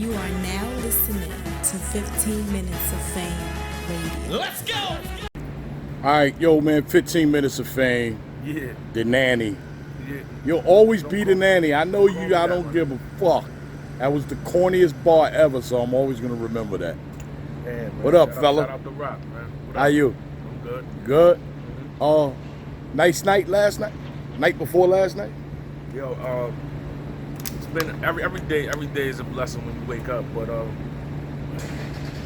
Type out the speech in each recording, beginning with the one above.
You are now listening to 15 Minutes of Fame Radio. Let's go! All right, yo, man, 15 Minutes of Fame. Yeah. The nanny. Yeah. You'll always be the nanny. I know you, I don't give a fuck. That was the corniest bar ever, so I'm always going to remember that. Yeah, man. What up, Shout fella? Shout out to Rock, man. What How up? you? I'm good. Good? Mm-hmm. Nice night last night? Night before last night? Yo, it's been every day is a blessing when you wake up, but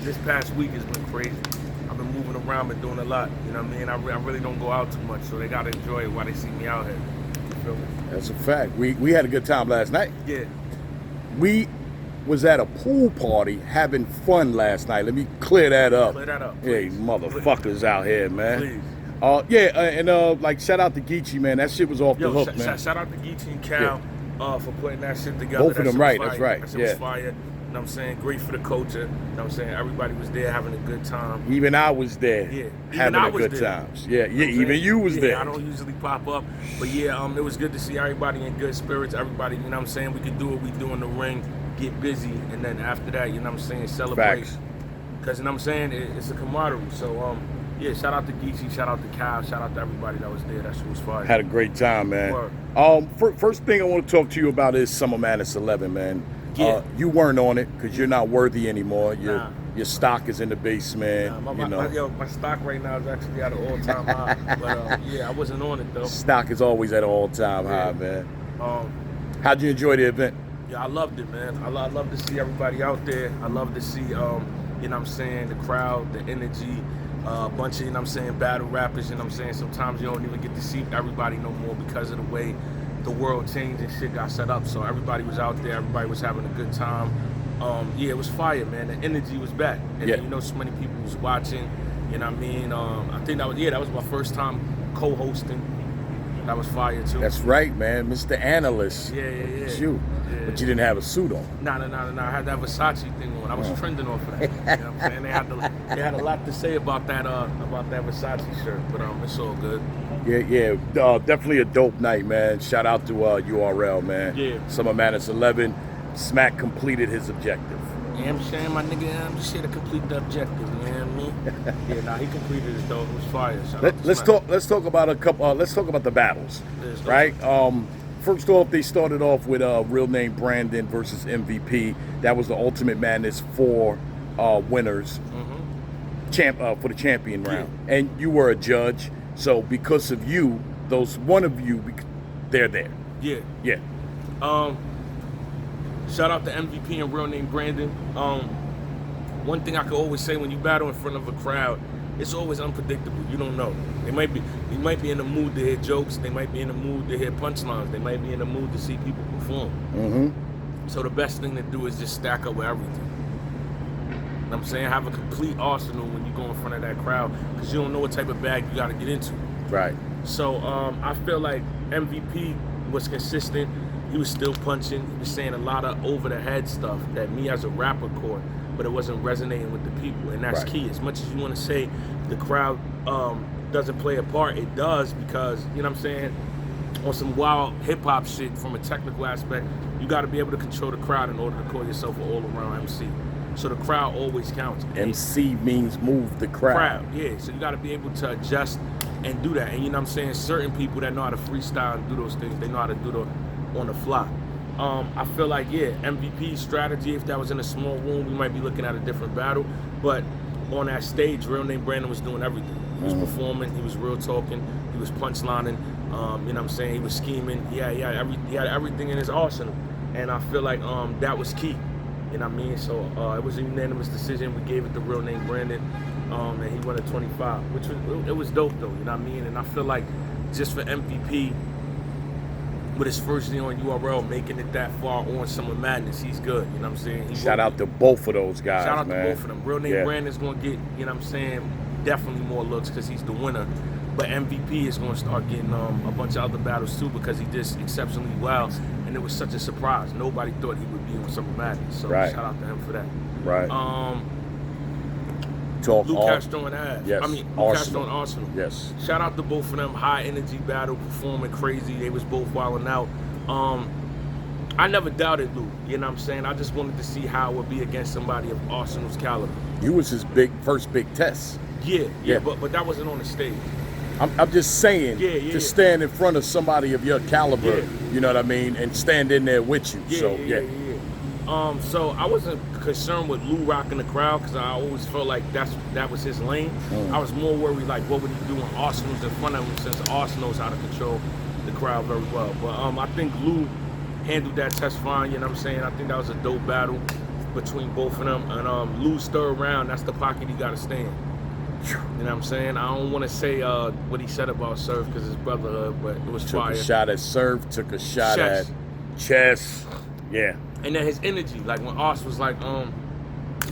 this past week has been crazy. I've been moving around, been doing a lot, you know what I mean? I really don't go out too much, so they gotta enjoy it while they see me out here. You feel me? That's a fact. We had a good time last night. Yeah. We was at a pool party having fun last night. Let me clear that up. Clear that up, Hey, please. motherfuckers out here, man. Please. Like shout out to Geechee, man. That shit was off the hook, man. Shout out to Geechee and Cal for putting that shit together. Both of them, right? Fire. That's right. That shit Yeah. was fire. You know what I'm saying? Great for the culture. You know what I'm saying? Everybody was there having a good time. Even I was there, Yeah. having I a was good there. times. Yeah, You know what I'm even saying? you was there. I don't usually pop up, but yeah, it was good to see everybody in good spirits. Everybody, you know what I'm saying? We could do what we do in the ring, get busy, and then after that, you know what I'm saying? Celebrate. Facts. Because, you know what I'm saying? It's a camaraderie. So, yeah, shout out to Geechee, shout out to Kyle, shout out to everybody that was there. That shit was fire. Had a great time, man. Word. First thing I want to talk to you about is Summer Madness 11, man. Yeah. You weren't on it because you're not worthy anymore. Nah. Your stock is in the basement. My stock right now is actually at an all-time high. But, yeah, I wasn't on it, though. Stock is always at an all-time high, man. How'd you enjoy the event? Yeah, I loved it, man. I love to see everybody out there. I love to see, you know what I'm saying, the crowd, the energy, a bunch of, you know what I'm saying, battle rappers, you know what I'm saying. Sometimes you don't even get to see everybody no more because of the way the world changed and shit got set up. So everybody was out there, everybody was having a good time. Yeah, it was fire, man. The energy was back. And Yeah. you know, so many people was watching, you know what I mean? I think that was my first time co-hosting. That was fire too. That's right, man. Mr. Analyst. Yeah. It's you. Yeah. But you didn't have a suit on. Nah. I had that Versace thing on. I was trending off of that. You know what I'm saying? They had a lot to say about that Versace shirt, but it's all good. Yeah. Definitely a dope night, man. Shout out to URL, man. Yeah. Summer Madness 11. Smack completed his objective. Yeah, I'm saying, my nigga, I'm just here to complete the objective, you know what I mean? Yeah, nah, he completed it though. It was fire. Let's talk about a couple. Let's talk about the battles, Yes, right? First off, they started off with Real Name Brandon versus MVP. That was the Ultimate Madness 4 winners, for the champion round. And you were a judge, so because of you, they're there. Yeah. Shout out to MVP and Real Name Brandon. One thing I could always say when you battle in front of a crowd, it's always unpredictable. You don't know. You might be in the mood to hear jokes. They might be in the mood to hear punchlines. They might be in the mood to see people perform. Mm-hmm. So the best thing to do is just stack up with everything. You know what I'm saying? Have a complete arsenal when you go in front of that crowd because you don't know what type of bag you got to get into. Right. So I feel like MVP was consistent. He was still punching. He was saying a lot of over-the-head stuff that me as a rapper caught, but it wasn't resonating with the people, and that's Right. key. As much as you want to say the crowd doesn't play a part, it does because, you know what I'm saying, on some wild hip-hop shit from a technical aspect, you got to be able to control the crowd in order to call yourself an all-around MC. So the crowd always counts. MC means move the crowd. Yeah. So you got to be able to adjust and do that. And you know what I'm saying, certain people that know how to freestyle and do those things, they know how to do the on the fly. I feel like, MVP strategy, if that was in a small room, we might be looking at a different battle. But on that stage, Real Name Brandon was doing everything. He was performing, he was real talking, he was punchlining, you know what I'm saying, he was scheming. He had everything in his arsenal. And I feel like that was key. You know what I mean? So it was a unanimous decision. We gave it to Real Name Brandon, and he won at 25, which was dope though, you know what I mean? And I feel like just for MVP, with his first year on URL, making it that far on Summer Madness, he's good. You know what I'm saying? Shout out to both of those guys, Shout out man. to both of them. Real Name Brandon's going to get, you know what I'm saying, definitely more looks because he's the winner. But MVP is going to start getting a bunch of other battles too because he did exceptionally well. And it was such a surprise. Nobody thought he would be on Summer Madness. So shout out to him for that. Right. Luke Castro and Av. Yes. Luke Castro and Arsenal. Yes. Shout out to both of them. High energy battle, performing crazy. They was both wilding out. I never doubted Lou. You know what I'm saying? I just wanted to see how it would be against somebody of Arsenal's caliber. You was his first big test. Yeah. But that wasn't on the stage. I'm just saying, to stand in front of somebody of your caliber, you know what I mean, and stand in there with you. So I wasn't concerned with Lou rocking the crowd because I always felt like that was his lane. I was more worried like what would he do when Arsenal's in front of him, since Arsenal knows how to control the crowd very well. But I think Lou handled that test fine. You know what I'm saying? I think that was a dope battle between both of them. And Lou's third round, that's the pocket he got to stay in. You know what I'm saying? I don't want to say what he said about Surf because his brotherhood, but it was fire. Took a shot at Surf, took a shot at Chess. Yeah. And then his energy, like when Ars was like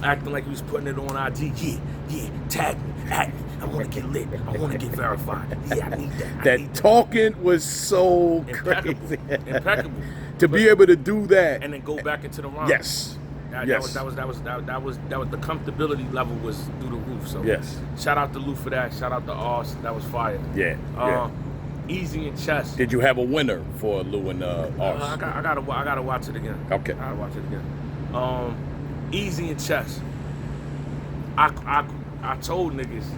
acting like he was putting it on IG. Yeah, tag me, at me. I want to get lit. I want to get verified. Yeah, I need that. That talking was so impeccable. crazy. Impeccable. To be able to do that and then go back into the round. Yes. That was the comfortability level was through the roof. So yes. Shout out to Lou for that. Shout out to Ars. That was fire. Yeah. Easy in chess. Did you have a winner for Lou and Ars? I gotta watch it again. Okay. I gotta watch it again. Easy in chess. I told niggas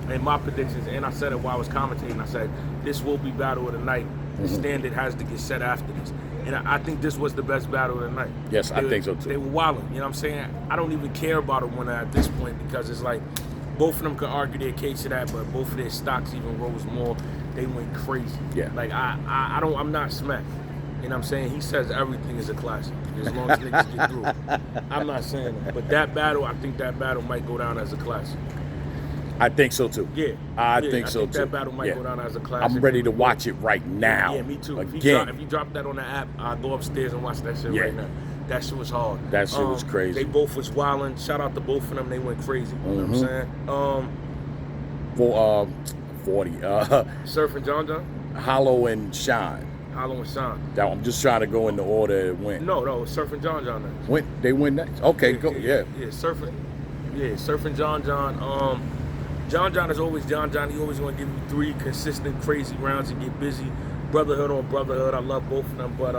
in my predictions, and I said it while I was commentating. I said this will be battle of the night. The standard has to get set after this. And I think this was the best battle of the night. Yes, I think so too. They were wilding, you know what I'm saying? I don't even care about a winner at this point because it's like both of them could argue their case to that, but both of their stocks even rose more. They went crazy. Yeah. Like I'm not smacked. You know what I'm saying? He says everything is a classic as long as niggas get through. I'm not saying that. But that battle, I think that battle might go down as a classic. I think so too. Yeah. I think so too. That battle might go down as a classic. I'm ready to watch it right now. Yeah, me too. Again. If you drop that on the app, I'll go upstairs and watch that shit right now. That shit was hard. That shit was crazy. They both was wilding. Shout out to both of them. They went crazy. You know what I'm saying? For 40. Surf and John? Hollow and Shine. Hollow and Shine. I'm just trying to go in the order it went. No, Surf and John next. They went next? Okay, go. Yeah, Surf and John. John is always John. He always going to give you 3 consistent crazy rounds and get busy. Brotherhood on brotherhood. I love both of them. But,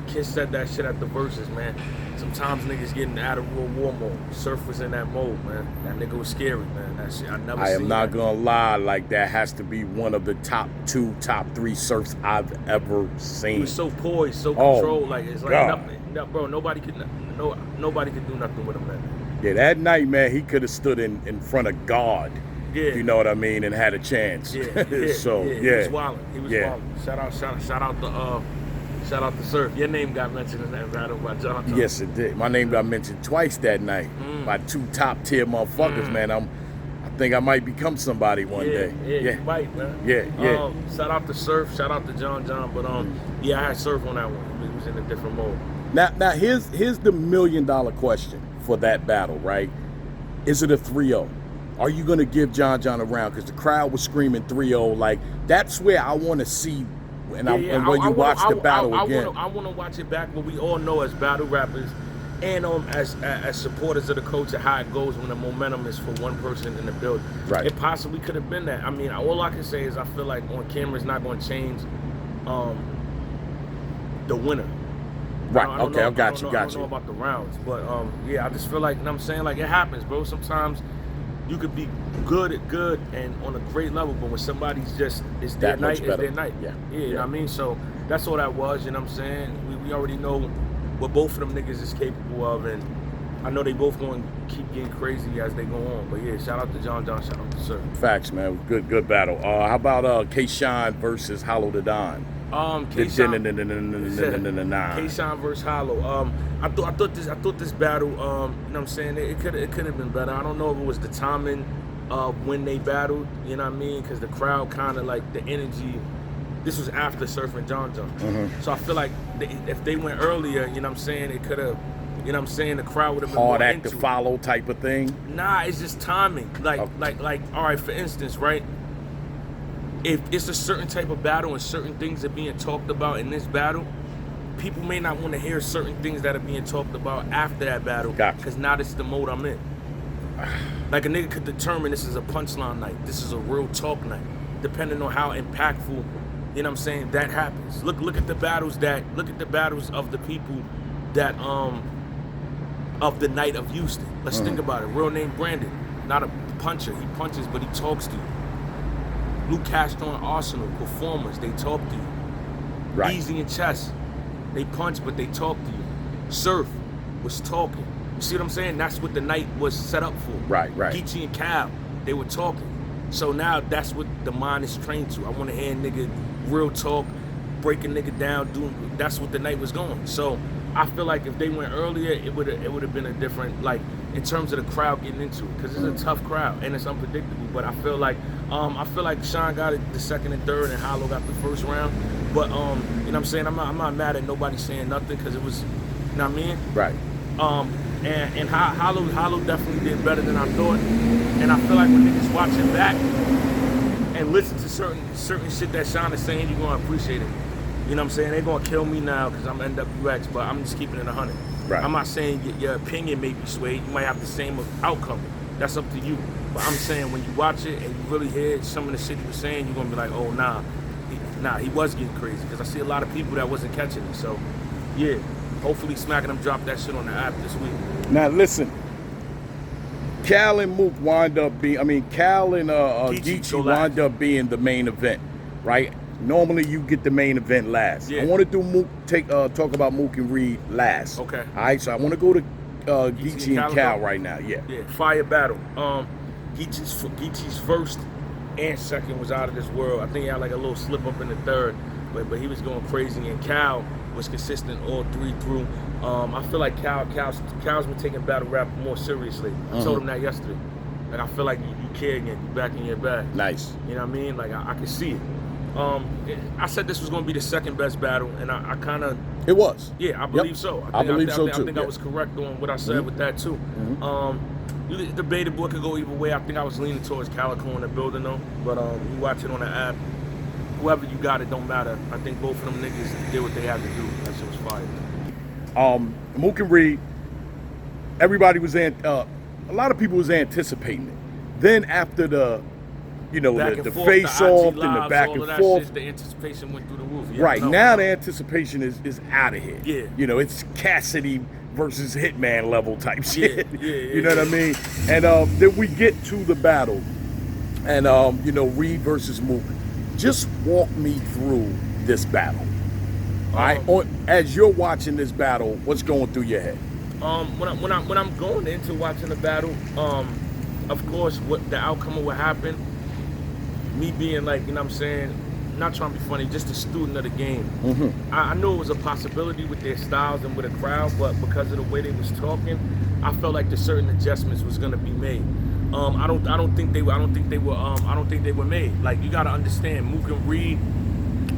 Kiss said that shit at the verses, man. Sometimes niggas getting out of real war mode. Surf was in that mode, man. That nigga was scary, man. That shit, I am not going to lie. Like, that has to be one of the top 2, top 3 surfs I've ever seen. He was so poised, so controlled. Like, it's like nothing. No, bro, nobody could do nothing with him, man. Yeah, that night, man, he could have stood in front of God. Yeah. You know what I mean, and had a chance. Yeah. So He was wilding. Shout out to Surf. Your name got mentioned in that battle by John. Yes, it did. My name got mentioned twice that night by 2 top tier motherfuckers, man. I think I might become somebody one day. Yeah, you might, man. Yeah. Shout out to Surf. Shout out to John. But I had Surf on that one. He was in a different mode. Now here's the $1 million question for that battle, right? Is it a 3-0? Are you going to give John a round? Because the crowd was screaming 3-0. Like, that's where I want to see when you watch the battle again. I want to watch it back, but we all know as battle rappers and as supporters of the culture how it goes when the momentum is for one person in the building. Right. It possibly could have been that. I mean, all I can say is I feel like on camera it's not going to change the winner. Right. I got you. I don't know about the rounds, but I just feel like, you know what I'm saying, like it happens, bro. Sometimes you could be good and on a great level, but when somebody's just it's their night. Yeah. You know what I mean? So that's all that was. You know what I'm saying? We already know what both of them niggas is capable of, and I know they both going to keep getting crazy as they go on. But yeah, shout out to John. Shout out to Sir. Facts, man. Good battle. How about K-Shine versus Hollow the Don? K-Shine versus Hollow. I thought this battle, you know what I'm saying, it could have been better. I don't know if it was the timing when they battled, you know what I mean, because the crowd kind of like the energy. This was after Surf and John. So I feel like if they went earlier, you know what I'm saying, it could have, you know what I'm saying, the crowd would have been hard more act to follow type of thing. Nah, it's just timing. Like all right, for instance, right? If it's a certain type of battle and certain things are being talked about in this battle, people may not want to hear certain things that are being talked about after that battle. Because now this is the mode I'm in. Like a nigga could determine this is a punchline night. This is a real talk night. Depending on how impactful, You know what I'm saying? That happens. Look at the battles of the people that of the night of Houston. Let's think about it. Real name Brandon, not a puncher. He punches, but he talks to you. Luke Castro and Arsenal performers, they talk to you. Right. Easy and Chess, they punch, but they talk to you. Surf was talking. You see what I'm saying? That's what the night was set up for. Right. Geechee and Cal, they were talking. So now that's what the mind is trained to. I want to hear a nigga real talk, break a nigga down, that's what the night was going. So I feel like if they went earlier, it would have been a different, like, in terms of the crowd getting into it, because it's a tough crowd and it's unpredictable. But I feel like Sean got it the second and third, and Hollow got the first round. But you know what I'm saying? I'm not mad at nobody saying nothing, because it was, you know what I mean? Right. And Hollow definitely did better than I thought. And I feel like when niggas watching back and listen to certain shit that Sean is saying, you're gonna appreciate it. You know what I'm saying? They're gonna kill me now because I'm NWX, but I'm just keeping it 100. Right. I'm not saying your opinion may be swayed. You might have the same outcome. That's up to you. But I'm saying when you watch it and you really hear some of the shit he was saying, you're gonna be like, oh nah, he was getting crazy. Because I see a lot of people that wasn't catching it. So yeah, hopefully Smacking Them drop that shit on the app this week. Now listen, Cal and Mook wind up being, Cal and Geechee wind up being the main event, right? Normally you get the main event last. Yeah. I want to do Mook, talk about Mook and Reed last. Okay. All right, so I want to go to Geechee and Cal right now. Yeah. Fire battle. Geechee's first and second was out of this world. I think he had like a little slip up in the third, but he was going crazy. And Cal was consistent all three through. I feel like Cal's been taking battle rap more seriously. I told him that yesterday. Like, I feel like you care again. You back in your bag. Nice. You know what I mean? Like, I can see it. I said this was going to be the second best battle, and I kind of... It was. Yeah, I believe so. I believe so, too. I think I was correct on what I said with that, too. Debatable, it could go either way. I think I was leaning towards Calico in the building, though. But you watch it on the app. Whoever you got, it don't matter. I think both of them niggas did what they had to do. That shit was fire. Mook and Reed, everybody was a lot of people was anticipating it. Then after the face off and the back and forth, shit, the anticipation went through the roof. Right now, the anticipation is out of here. Yeah, you know, it's Cassidy versus Hitman level type shit. Yeah, you know what I mean? And then we get to the battle, and Reed versus Mook. Just walk me through this battle. All right, as you're watching this battle, what's going through your head? When I'm going into watching the battle, of course, what the outcome of what happened, me being like, you know what I'm saying, not trying to be funny, just a student of the game. I knew it was a possibility with their styles and with a crowd, but because of the way they was talking, I felt like the certain adjustments was gonna be made. I don't think they were made. Like, you gotta understand, Mook and Reed,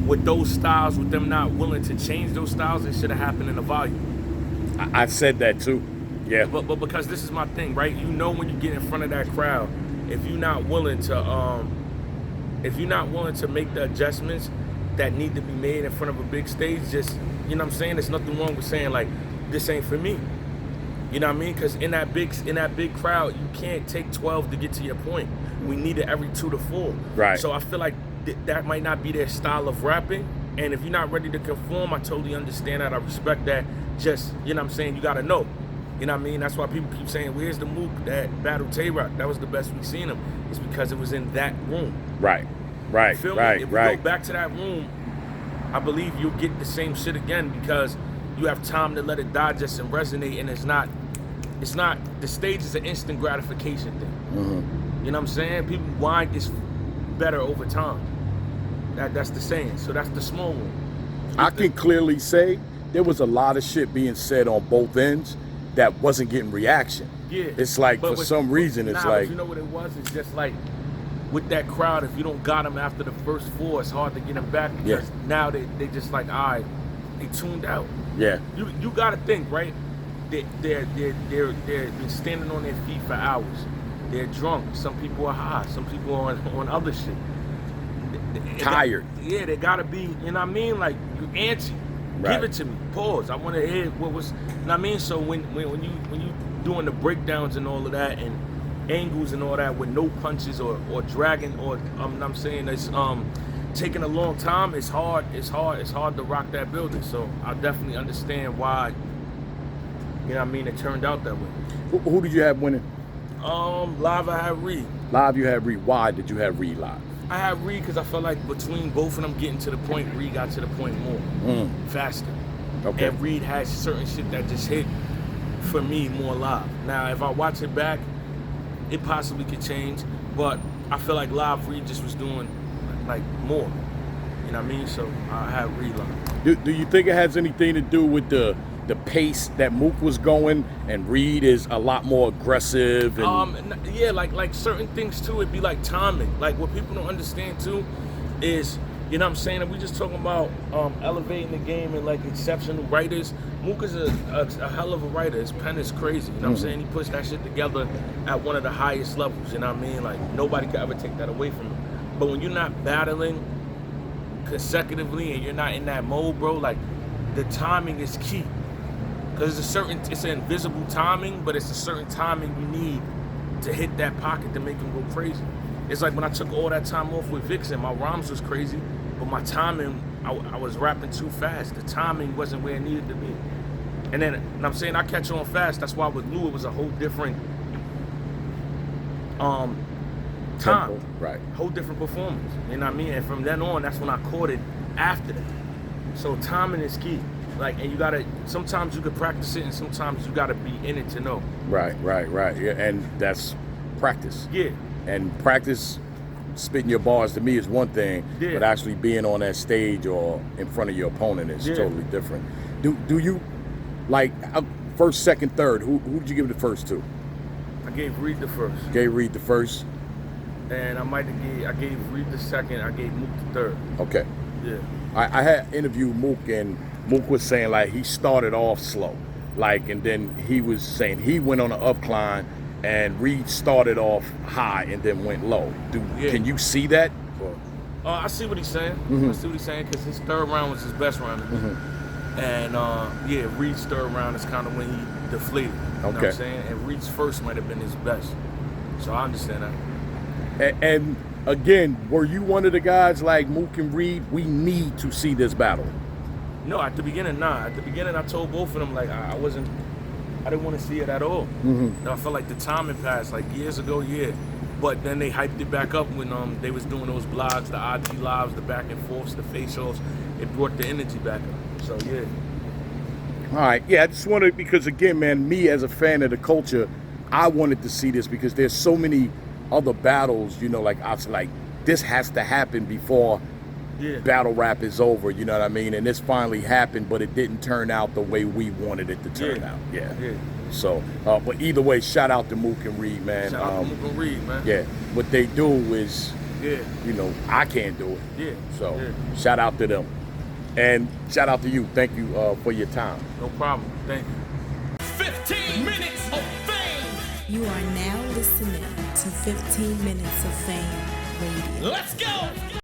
with those styles, with them not willing to change those styles, it should have happened in the volume. I said that too. Yeah. But because this is my thing, right? You know, when you get in front of that crowd, if you're not willing to make the adjustments that need to be made in front of a big stage, just, you know what I'm saying? There's nothing wrong with saying, like, this ain't for me. You know what I mean? Because in that big crowd, you can't take 12 to get to your point. We need it every 2 to 4. Right. So I feel like that might not be their style of rapping. And if you're not ready to conform, I totally understand that. I respect that. Just, you know what I'm saying? You got to know. You know what I mean? That's why people keep saying, where's the Mook that battled Tay-Rock? That was the best we've seen him. It's because it was in that room. Right. You feel me? If we go back to that room, I believe you'll get the same shit again, because you have time to let it digest and resonate, and it's not, the stage is an instant gratification thing. You know what I'm saying? People wind is better over time. That's the saying. So that's the small one. I can clearly say there was a lot of shit being said on both ends that wasn't getting reaction. Yeah. It's like, for some reason, it's like... You know what it was? It's just like, with that crowd, if you don't got them after the first 4, it's hard to get them back, because now they just like, all right, they tuned out. Yeah. You got to think, right? They're been standing on their feet for hours. They're drunk. Some people are high. Some people are on other shit. Tired. They gotta be, you know what I mean? Like, you antsy. Right. Give it to me. Pause. I want to hear what was, you know what I mean? So when you doing the breakdowns and all of that, and angles and all that, with no punches or dragging, or I'm saying it's taking a long time. It's hard to rock that building. So I definitely understand why, you know what I mean, it turned out that way. Who did you have winning? Live I had Reed. Live you had Reed. Why did you have Reed live? I had Reed because I felt like between both of them getting to the point, Reed got to the point more, faster. Okay. And Reed had certain shit that just hit for me more live. Now, if I watch it back, it possibly could change, but I feel like live Reed just was doing like more. You know what I mean? So I had Reed live. Do you think it has anything to do with the pace that Mook was going, and Reed is a lot more aggressive? And yeah, like certain things too. It'd be like timing. Like what people don't understand too is, you know what I'm saying? And we just talking about elevating the game and like exceptional writers. Mook is a hell of a writer. His pen is crazy. You know what I'm saying? He puts that shit together at one of the highest levels. You know what I mean? Like nobody could ever take that away from him. But when you're not battling consecutively and you're not in that mode, bro, like the timing is key. Because it's an invisible timing, but it's a certain timing you need to hit that pocket to make him go crazy. It's like when I took all that time off with Vixen, my rhymes was crazy, but my timing, I was rapping too fast. The timing wasn't where it needed to be. And then, and I'm saying I catch on fast. That's why with Lou, it was a whole different time. Tempo, right. Whole different performance. You know what I mean? And from then on, that's when I caught it after that. So timing is key. Like, and you gotta, sometimes you can practice it and sometimes you gotta be in it to know. Right. Yeah, and that's practice. Yeah. And practice spitting your bars to me is one thing, but actually being on that stage or in front of your opponent is totally different. Do you, like, first, second, third, who did you give it the first to? I gave Reed the first. Gave Reed the first? And I gave Reed the second, I gave Mook the third. Okay. Yeah. I had interviewed Mook, and Mook was saying like he started off slow, like, and then he was saying he went on an upcline, and Reed started off high and then went low. Can you see that? I see what he's saying. I see what he's saying because his third round was his best round. And yeah, Reed's third round is kind of when he deflated. You know what I'm saying? And Reed's first might have been his best. So I understand that. And again, were you one of the guys like Mook and Reed? We need to see this battle. No, at the beginning, nah. At the beginning, I told both of them like I didn't want to see it at all. I felt like the timing passed like years ago, but then they hyped it back up when they was doing those blogs, the IG lives, the back and forths, the face-offs. It brought the energy back up. So yeah. All right, yeah. I just wanted, because again, man, me as a fan of the culture, I wanted to see this because there's so many other battles, you know, like I was like, this has to happen before battle rap is over, you know what I mean? And this finally happened, but it didn't turn out the way we wanted it to turn out. Yeah. So, but either way, shout out to Mook and Reed, man. Shout out to Mook and Reed, man. Yeah, what they do is, you know, I can't do it. So, shout out to them. And shout out to you. Thank you for your time. No problem. Thank you. 15 minutes of fame. You are now listening to 15 Minutes of Fame Radio. Let's go.